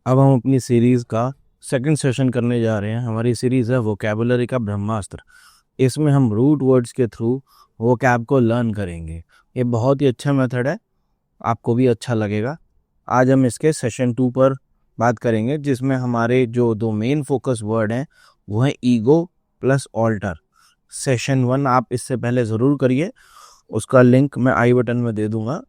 अब हम अपनी सीरीज़ का सेकंड सेशन करने जा रहे हैं। हमारी सीरीज़ है वोकैबुलरी का ब्रह्मास्त्र। इसमें हम रूट वर्ड्स के थ्रू वोकैब को लर्न करेंगे। ये बहुत ही अच्छा मेथड है, आपको भी अच्छा लगेगा। आज हम इसके सेशन 2 पर बात करेंगे, जिसमें हमारे जो दो मेन फोकस वर्ड हैं वो है ईगो प्लस ऑल्टर। सेशन 1 आप इससे पहले ज़रूर करिए, उसका लिंक मैं आई बटन में दे दूंगा।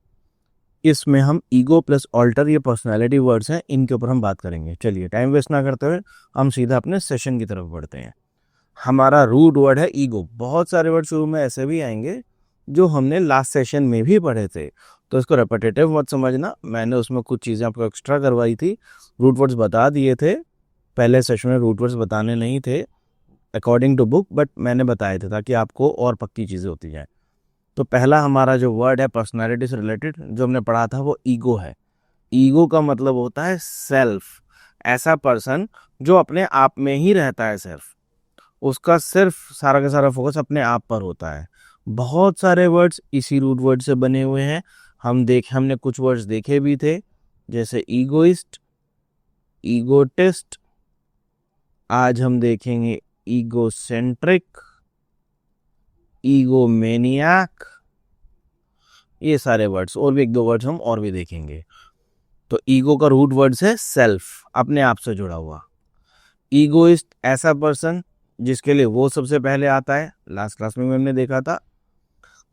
इसमें हम ईगो प्लस ऑल्टर, ये पर्सनालिटी वर्ड्स हैं, इनके ऊपर हम बात करेंगे। चलिए टाइम वेस्ट ना करते हुए हम सीधा अपने सेशन की तरफ बढ़ते हैं। हमारा रूट वर्ड है ईगो। बहुत सारे वर्ड शुरू में ऐसे भी आएंगे जो हमने लास्ट सेशन में भी पढ़े थे, तो इसको रेपिटेटिव मत समझना। मैंने उसमें कुछ चीज़ें आपको एक्स्ट्रा करवाई थी, रूट वर्ड्स बता दिए थे। पहले सेशन में रूट वर्ड्स बताने नहीं थे अकॉर्डिंग टू बुक, बट मैंने बताए थे ताकि आपको और पक्की चीज़ें होती जाएं। तो पहला हमारा जो वर्ड है पर्सनैलिटी से रिलेटेड जो हमने पढ़ा था वो ईगो है। ईगो का मतलब होता है सेल्फ। ऐसा पर्सन जो अपने आप में ही रहता है, सिर्फ उसका सिर्फ सारा का सारा फोकस अपने आप पर होता है। बहुत सारे वर्ड्स इसी रूट वर्ड से बने हुए हैं। हमने कुछ वर्ड्स देखे भी थे, जैसे ईगोइस्ट, ईगोटिस्ट। आज हम देखेंगे ईगोसेंट्रिक, ईगोमेनियाक। ये सारे वर्ड्स और भी एक दो वर्ड्स हम और भी देखेंगे। तो ईगो का रूट वर्ड्स है सेल्फ, अपने आप से जुड़ा हुआ। ईगोइस्ट ऐसा पर्सन जिसके लिए वो सबसे पहले आता है, लास्ट क्लास में हमने देखा था।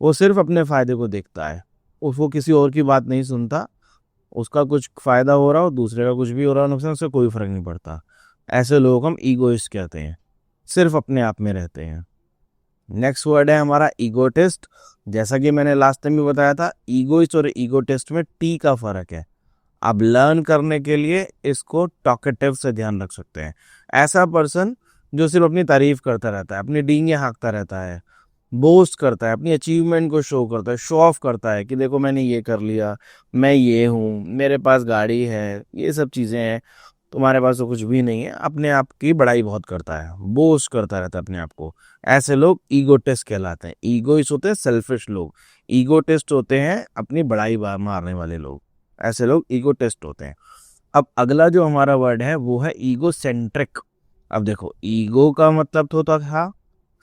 वो सिर्फ अपने फायदे को देखता है, वो किसी और की बात नहीं सुनता। उसका कुछ फायदा हो रहा हो, दूसरे का कुछ भी हो रहा हो नुकसान, उससे कोई फर्क नहीं पड़ता। ऐसे लोग हम ईगोइस्ट कहते हैं, सिर्फ अपने आप में रहते हैं। नेक्स्ट वर्ड है हमारा ईगोटिस्ट। जैसा कि मैंने लास्ट टाइम भी बताया था, ईगोइस्ट और ईगोटिस्ट में टी का फर्क है। आप लर्न करने के लिए इसको टॉकेटिव से ध्यान रख सकते हैं। ऐसा पर्सन जो सिर्फ अपनी तारीफ करता रहता है, अपनी डींगे हाँकता रहता है, बोस्ट करता है, अपनी अचीवमेंट को शो करता है, शो ऑफ करता है कि देखो मैंने ये कर लिया, मैं ये हूँ, मेरे पास गाड़ी है, ये सब चीज़ें हैं, तुम्हारे पास तो कुछ भी नहीं है। अपने आप की बड़ाई बहुत करता है, बोस्ट करता रहता है अपने आप को। ऐसे लोग ईगोटिस्ट कहलाते हैं। ईगोइस्ट होते हैं सेल्फिश लोग, ईगोटिस्ट होते हैं अपनी बड़ाई मारने वाले लोग। ऐसे लोग ईगोटिस्ट होते हैं। अब अगला जो हमारा वर्ड है वो है ईगोसेंट्रिक। अब देखो, ईगो का मतलब तो होता था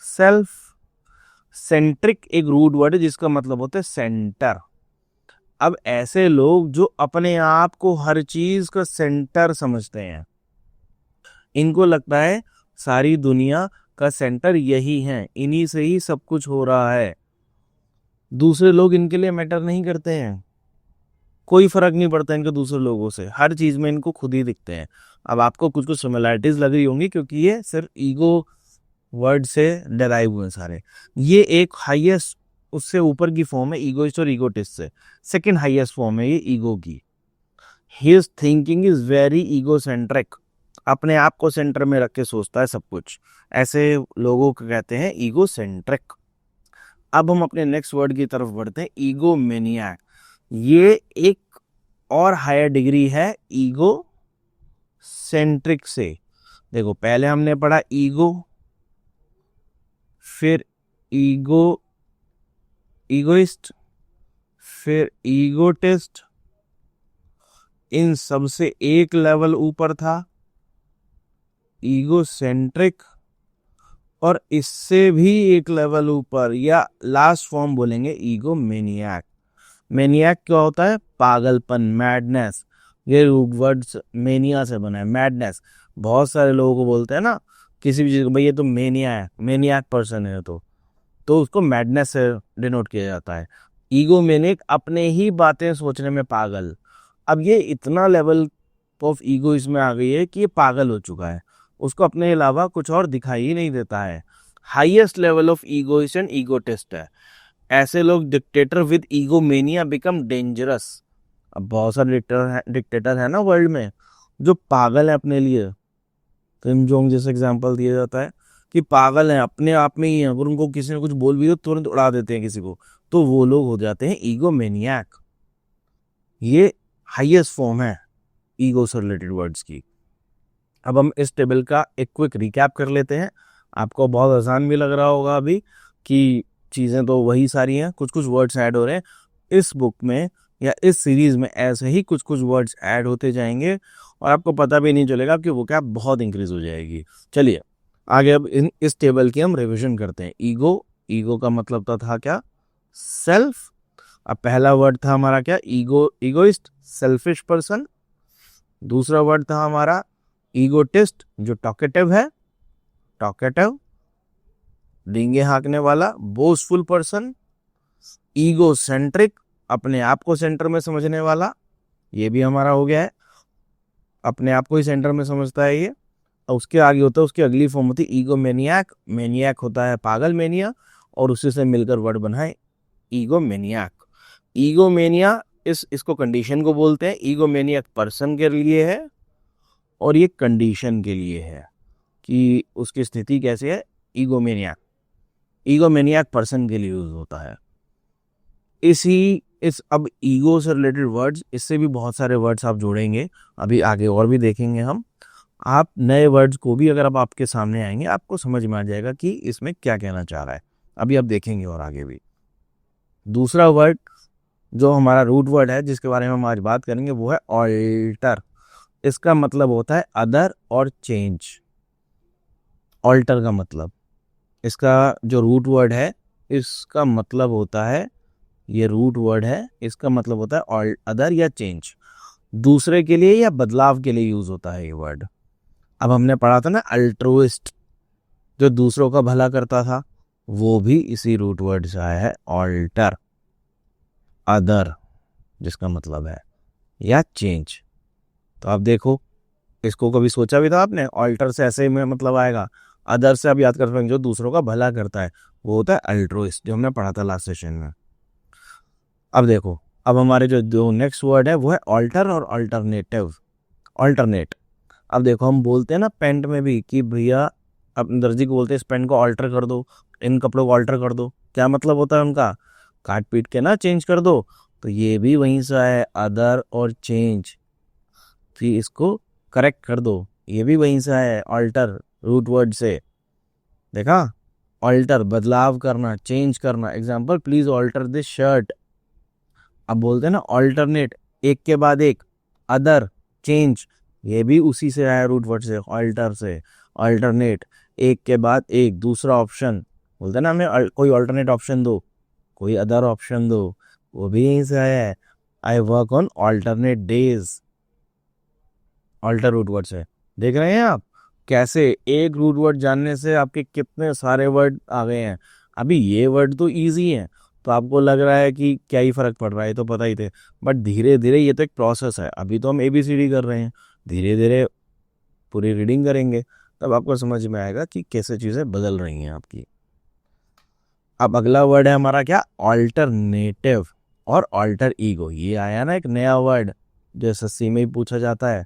सेल्फ। सेंट्रिक एक रूट वर्ड है जिसका मतलब होता है सेंटर। अब ऐसे लोग जो अपने आप को हर चीज का सेंटर समझते हैं, इनको लगता है सारी दुनिया का सेंटर यही है, इन्हीं से ही सब कुछ हो रहा है। दूसरे लोग इनके लिए मैटर नहीं करते हैं, कोई फर्क नहीं पड़ता इनको दूसरे लोगों से, हर चीज में इनको खुद ही दिखते हैं। अब आपको कुछ कुछ सिमिलैरिटीज लग रही होंगी क्योंकि ये सिर्फ ईगो वर्ड से डराइव हुए हैं सारे। ये एक हाईएस्ट, उससे ऊपर की फॉर्म है ईगोइस्ट और ईगोटिस्ट से, सेकंड हाईएस्ट फॉर्म है ये ईगो की। His thinking is very egocentric. अपने आप को सेंटर में रख के सोचता है सब कुछ। ऐसे लोगों को कहते हैं ईगोसेंट्रिक। अब हम अपने नेक्स्ट वर्ड की तरफ बढ़ते हैं, ईगोमेनियाक। ये एक और हायर डिग्री है ईगो सेंट्रिक से। देखो, पहले हमने पढ़ा ईगो, फिर ईगो, ईगोइस्ट, फिर ईगोटिस्ट। इन सबसे एक लेवल ऊपर था ईगोसेंट्रिक, और इससे भी एक लेवल ऊपर या लास्ट फॉर्म बोलेंगे ईगो मेनियाक। मेनियाक क्या होता है? पागलपन, मैडनेस। ये वर्ड्स मेनिया से बना है, मैडनेस। बहुत सारे लोगों को बोलते हैं ना किसी भी चीज को, भाई ये तो मेनिया है, मेनियाक पर्सन है, तो उसको मैडनेस से डिनोट किया जाता है। ईगो मेनिक, अपने ही बातें सोचने में पागल। अब ये इतना लेवल ऑफ ईगो इसमें आ गई है कि ये पागल हो चुका है, उसको अपने अलावा कुछ और दिखाई ही नहीं देता है। Highest level of egoist and egotist है। ऐसे लोग डिक्टेटर विद ईगोमेनिया बिकम डेंजरस। अब बहुत सारे डिक्टेटर है ना वर्ल्ड में जो पागल है अपने लिए। किम जोंग जैसे एग्जांपल दिया जाता है कि पागल है, अपने आप में ही है, अगर उनको किसी ने कुछ बोल भी दो तुरंत उड़ा देते हैं किसी को, तो वो लोग हो जाते हैं ईगोमेनियाक। ये हाईएस्ट फॉर्म है ईगो से रिलेटेड वर्ड्स की। अब हम इस टेबल का एक क्विक रिकैप कर लेते हैं। आपको बहुत आसान भी लग रहा होगा अभी कि चीज़ें तो वही सारी हैं, कुछ कुछ वर्ड्स ऐड हो रहे हैं। इस बुक में या इस सीरीज में ऐसे ही कुछ कुछ वर्ड्स ऐड होते जाएंगे, और आपको पता भी नहीं चलेगा, आपकी वोकैब बहुत इंक्रीज हो जाएगी। चलिए आगे अब इस टेबल की हम रिवीजन करते हैं। ईगो का मतलब तो था क्या, सेल्फ। अब पहला वर्ड था हमारा क्या, इगोइस्ट, सेल्फिश पर्सन। दूसरा वर्ड था हमारा ईगोटिस्ट, जो टॉकेटिव है, टॉकेटिव, डींगे हाँकने वाला, बोस्टफुल पर्सन। ईगो सेंट्रिक, अपने आप को सेंटर में समझने वाला, ये भी हमारा हो गया है, अपने आप को ही सेंटर में समझता है ये। और उसके आगे होता है, उसकी अगली फॉर्म होती है ईगो मैनियाक। मैनियाक होता है पागल मैनिया, और उसी से मिलकर वर्ड बना है ईगो मैनियाक। ईगो मैनिया इसको कंडीशन को बोलते हैं। ईगो मैनियाक पर्सन के लिए है और ये कंडीशन के लिए है कि उसकी स्थिति कैसे है। ईगो मैनियाक पर्सन के लिए यूज होता है। अब ईगो से रिलेटेड वर्ड्स, इससे भी बहुत सारे वर्ड्स आप जोड़ेंगे, अभी आगे और भी देखेंगे हम। आप नए वर्ड्स को भी अगर अब आपके सामने आएंगे, आपको समझ में आ जाएगा कि इसमें क्या कहना चाह रहा है। अभी आप देखेंगे और आगे भी। दूसरा वर्ड जो हमारा रूट वर्ड है, जिसके बारे में हम आज बात करेंगे, वो है ऑल्टर। इसका मतलब होता है अदर और चेंज। ऑल्टर का मतलब, इसका जो रूट वर्ड है, इसका मतलब होता है, ये रूट वर्ड है, इसका मतलब होता है अदर या चेंज, दूसरे के लिए या बदलाव के लिए यूज होता है ये वर्ड। अब हमने पढ़ा था ना अल्ट्रुइस्ट, जो दूसरों का भला करता था, वो भी इसी रूट वर्ड से आया है, ऑल्टर, अदर जिसका मतलब है, या चेंज। तो आप देखो, इसको कभी सोचा भी था आपने, ऑल्टर से ऐसे ही में मतलब आएगा। अदर से आप याद कर पाएंगे, जो दूसरों का भला करता है, वो होता है अल्ट्रुइस्ट, जो हमने पढ़ा था लास्ट सेशन में। अब देखो, अब हमारे जो दो नेक्स्ट वर्ड है वो है ऑल्टर और अल्टरनेटिव। ऑल्टरनेट, अब देखो हम बोलते हैं ना पेंट में भी कि भैया, अपने दर्जी को बोलते हैं इस पेंट को ऑल्टर कर दो, इन कपड़ों को ऑल्टर कर दो। क्या मतलब होता है उनका, काट पीट के ना चेंज कर दो। तो ये भी वहीं से है, अदर और चेंज, फिर इसको करेक्ट कर दो, ये भी वहीं से है, ऑल्टर रूट वर्ड से। देखा, ऑल्टर बदलाव करना, चेंज करना। Example, please alter this shirt. अब बोलते हैं ना ऑल्टरनेट, एक के बाद एक, अदर, चेंज, ये भी उसी से आया रूट वर्ड से, ऑल्टर से। ऑल्टरनेट, एक के बाद एक, दूसरा ऑप्शन, बोलते हैं ना हमें कोई ऑल्टरनेट ऑप्शन दो, कोई अदर ऑप्शन दो, वो भी यहीं से आया है। I work on alternate days, alter root word से। देख रहे हैं आप कैसे एक रूट वर्ड जानने से आपके कितने सारे वर्ड आ गए हैं। अभी ये वर्ड तो इजी है, तो आपको लग रहा है कि क्या ही फर्क पड़ रहा है, तो पता ही थे, बट धीरे धीरे ये तो एक प्रोसेस है। अभी तो हम ABCD कर रहे हैं, धीरे धीरे पूरी रीडिंग करेंगे, तब आपको समझ में आएगा कि कैसे चीज़ें बदल रही हैं आपकी। अब अगला वर्ड है हमारा क्या, ऑल्टरनेटिव और ऑल्टर ईगो। ये आया ना एक नया वर्ड, जो SSC में ही पूछा जाता है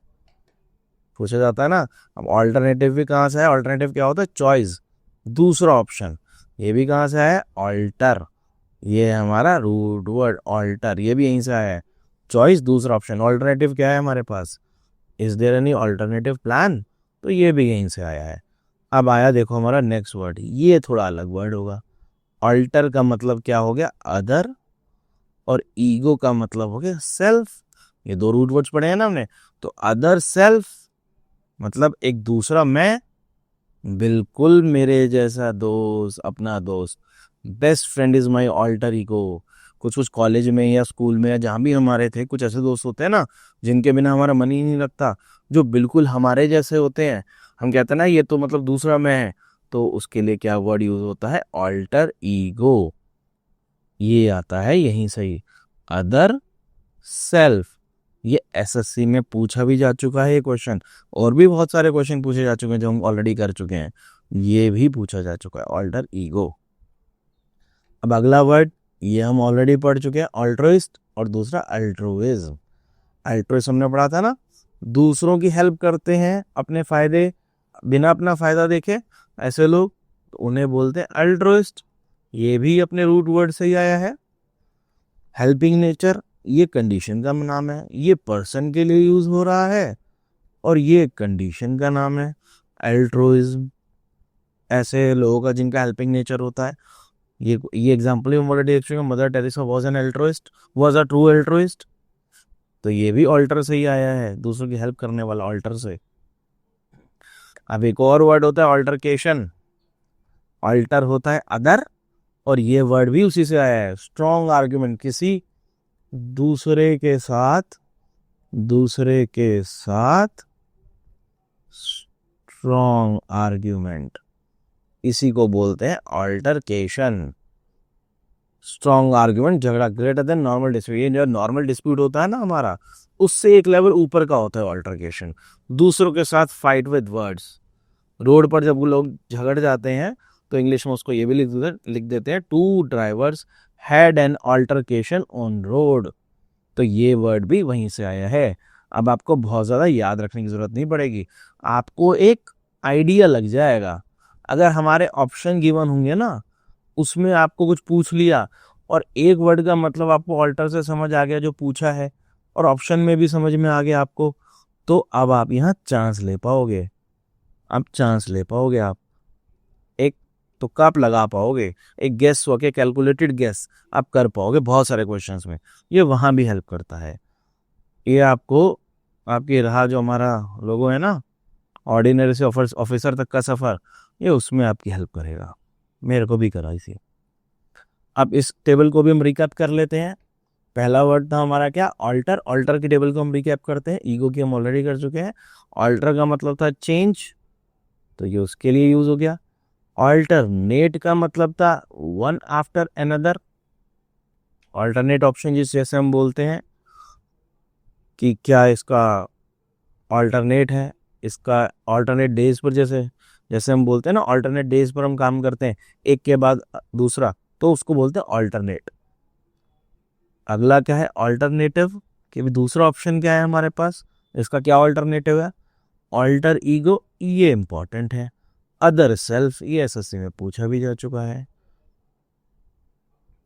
ना। अब ऑल्टरनेटिव भी कहाँ से है, ऑल्टरनेटिव क्या होता है, चॉइस, दूसरा ऑप्शन। ये भी कहाँ से है, ऑल्टर, ये है हमारा रूट वर्ड ऑल्टर, ये भी यहीं से आया है, चॉइस, दूसरा ऑप्शन। ऑल्टरनेटिव क्या है हमारे पास, is there any alternative plan, तो ये भी यहीं से आया है। अब आया देखो हमारा नेक्स्ट वर्ड, ये थोड़ा अलग वर्ड होगा। ऑल्टर का मतलब क्या हो गया, अदर, और ईगो का मतलब हो गया सेल्फ। ये दो रूट वर्ड्स पढ़े हैं ना हमने। तो अदर सेल्फ मतलब एक दूसरा मैं, बिल्कुल मेरे जैसा दोस्त, अपना दोस्त। Best friend is my alter ego. कुछ कॉलेज में या स्कूल में या जहाँ भी हमारे थे, कुछ ऐसे दोस्त होते हैं ना, जिनके बिना हमारा मन ही नहीं लगता, जो बिल्कुल हमारे जैसे होते हैं। हम कहते हैं ना ये तो मतलब दूसरा मैं है, तो उसके लिए क्या वर्ड यूज होता है, ऑल्टर ईगो। ये आता है यहीं से ही, अदर सेल्फ। ये SSC में पूछा भी जा चुका है ये क्वेश्चन, और भी बहुत सारे क्वेश्चन पूछे जा चुके हैं जो हम ऑलरेडी कर चुके हैं। ये भी पूछा जा चुका है, ऑल्टर ईगो। अब अगला वर्ड, ये हम ऑलरेडी पढ़ चुके हैं, ऑल्ट्रुइस्ट, और दूसरा अल्ट्रुइज्म। अल्ट्रुइस्ट हमने पढ़ा था ना, दूसरों की हेल्प करते हैं अपने फायदे, बिना अपना फायदा देखे, ऐसे लोग, तो उन्हें बोलते हैं अल्ट्रुइस्ट। ये भी अपने रूट वर्ड से ही आया है। हेल्पिंग नेचर, ये कंडीशन का नाम है, ये पर्सन के लिए यूज हो रहा है, और ये कंडीशन का नाम है। अल्ट्रुइज्म, ऐसे लोगों का जिनका हेल्पिंग नेचर होता है। ये एग्जांपल हम ऑलरेडी देख चुके हैं। Mother Teresa was an altruist, was a true altruist. तो ये भी ऑल्टर से ही आया है, दूसरों की हेल्प करने वाला, ऑल्टर से। अब एक और वर्ड होता है ऑल्टरकेशन। ऑल्टर होता है अदर, और ये वर्ड भी उसी से आया है। स्ट्रॉन्ग आर्ग्यूमेंट, किसी दूसरे के साथ स्ट्रॉन्ग आर्ग्यूमेंट, इसी को बोलते हैं ऑल्टरकेशन। स्ट्रॉन्ग आर्ग्यूमेंट, झगड़ा, ग्रेटर देन नॉर्मल डिस्प्यूट। ये जो नॉर्मल डिस्प्यूट होता है ना हमारा, उससे एक लेवल ऊपर का होता है ऑल्टरकेशन। दूसरों के साथ फाइट विद वर्ड्स। रोड पर जब वो लोग झगड़ जाते हैं तो इंग्लिश में उसको ये भी लिख देते हैं, 2 drivers had an altercation on road. तो ये वर्ड भी वहीं से आया है। अब आपको बहुत ज़्यादा याद रखने की ज़रूरत नहीं पड़ेगी, आपको एक आइडिया लग जाएगा। अगर हमारे ऑप्शन गिवन होंगे ना, उसमें आपको कुछ पूछ लिया और एक वर्ड का मतलब आपको ऑल्टर से समझ आ गया जो पूछा है, और ऑप्शन में भी समझ में आ गया आपको, तो अब आप यहाँ चांस ले पाओगे। आप एक तुक्का आप लगा पाओगे, एक गेस होके कैलकुलेटेड गेस आप कर पाओगे बहुत सारे क्वेश्चंस में। ये वहाँ भी हेल्प करता है। ये आपको आपकी राह, जो हमारा लोगो है ना, ऑर्डिनरी से ऑफिसर तक का सफ़र, ये उसमें आपकी हेल्प करेगा। मेरे को भी करा इसी। अब इस टेबल को भी हम रिकैप कर लेते हैं। पहला वर्ड था हमारा क्या, ऑल्टर। ऑल्टर की टेबल को हम रिकैप करते हैं। ईगो की हम ऑलरेडी कर चुके हैं। ऑल्टर का मतलब था चेंज, तो ये उसके लिए यूज हो गया। ऑल्टरनेट का मतलब था one after another. Alternate option जिस जैसे हम बोलते हैं कि क्या इसका ऑल्टरनेट है, इसका ऑल्टरनेट डेज पर, जैसे हम बोलते हैं ना, ऑल्टरनेट डेज पर हम काम करते हैं एक के बाद दूसरा, तो उसको बोलते हैं ऑल्टरनेट। अगला क्या है, ऑल्टरनेटिव, कि भी दूसरा ऑप्शन क्या है हमारे पास, इसका क्या ऑल्टरनेटिव है, ऑल्टर ईगो, ये इंपॉर्टेंट है। अदर सेल्फ, ये एसएससी में पूछा भी जा चुका है।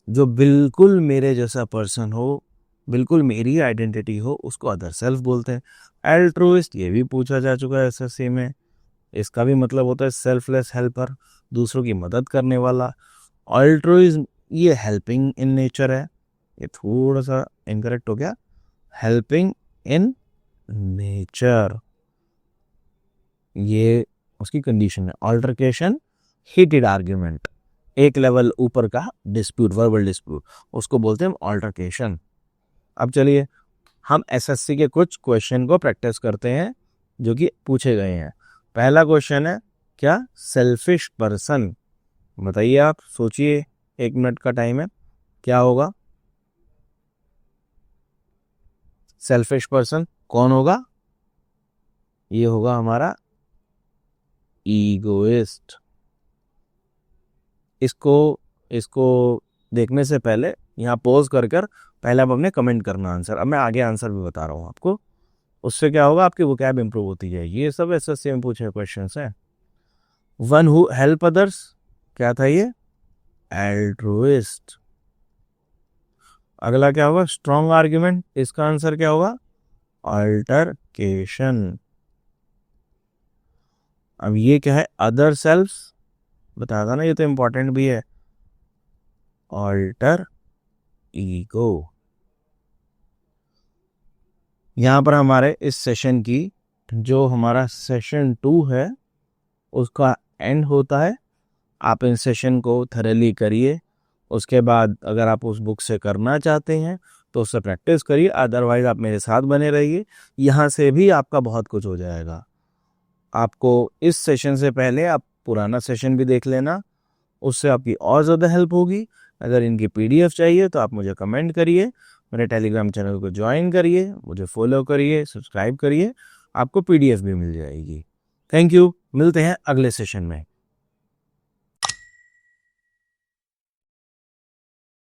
जो बिल्कुल मेरे जैसा पर्सन हो, बिल्कुल मेरी आइडेंटिटी हो, उसको अदर सेल्फ बोलते हैं। एल्ट्रुइस्ट, ये भी पूछा जा चुका है एसएससी में। इसका भी मतलब होता है सेल्फलेस हेल्पर, दूसरों की मदद करने वाला। ऑल्ट्रुइज्म, ये हेल्पिंग इन नेचर है, ये थोड़ा सा इनकरेक्ट हो गया, हेल्पिंग इन नेचर, ये उसकी कंडीशन है। ऑल्टरकेशन, हीटेड आर्ग्यूमेंट, एक लेवल ऊपर का डिस्प्यूट, वर्बल डिस्प्यूट, उसको बोलते हैं ऑल्टरकेशन। अब चलिए हम एसएससी के कुछ क्वेश्चन को प्रैक्टिस करते हैं जो कि पूछे गए हैं। पहला क्वेश्चन है क्या, सेल्फिश पर्सन। बताइए, आप सोचिए, 1 मिनट का टाइम है, क्या होगा सेल्फिश पर्सन, कौन होगा, ये होगा हमारा ईगोइस्ट। इसको देखने से पहले यहाँ पॉज कर पहले आप अपने कमेंट करना आंसर। अब मैं आगे आंसर भी बता रहा हूँ आपको, उससे क्या होगा, आपकी वोकैब इंप्रूव होती जाएगी। ये सब एसएससी में पूछे क्वेश्चंस हैं। वन हु हेल्प अदर्स, क्या था ये, एल्ट्रुइस्ट। अगला क्या होगा, स्ट्रॉन्ग आर्ग्यूमेंट, इसका आंसर क्या होगा, अल्टरकेशन। अब ये क्या है, अदर सेल्फ, बताया था ना, ये तो इंपॉर्टेंट भी है, ऑल्टर ईगो। यहाँ पर हमारे इस सेशन की, जो हमारा सेशन 2 है, उसका एंड होता है। आप इन सेशन को थरली करिए, उसके बाद अगर आप उस बुक से करना चाहते हैं तो उससे प्रैक्टिस करिए, अदरवाइज आप मेरे साथ बने रहिए, यहाँ से भी आपका बहुत कुछ हो जाएगा। आपको इस सेशन से पहले आप पुराना सेशन भी देख लेना, उससे आपकी और ज़्यादा हेल्प होगी। अगर इनकी पीडीएफ चाहिए तो आप मुझे कमेंट करिए, मेरे टेलीग्राम चैनल को ज्वाइन करिए, मुझे फॉलो करिए, सब्सक्राइब करिए, आपको पीडीएफ भी मिल जाएगी। थैंक यू, मिलते हैं अगले सेशन में।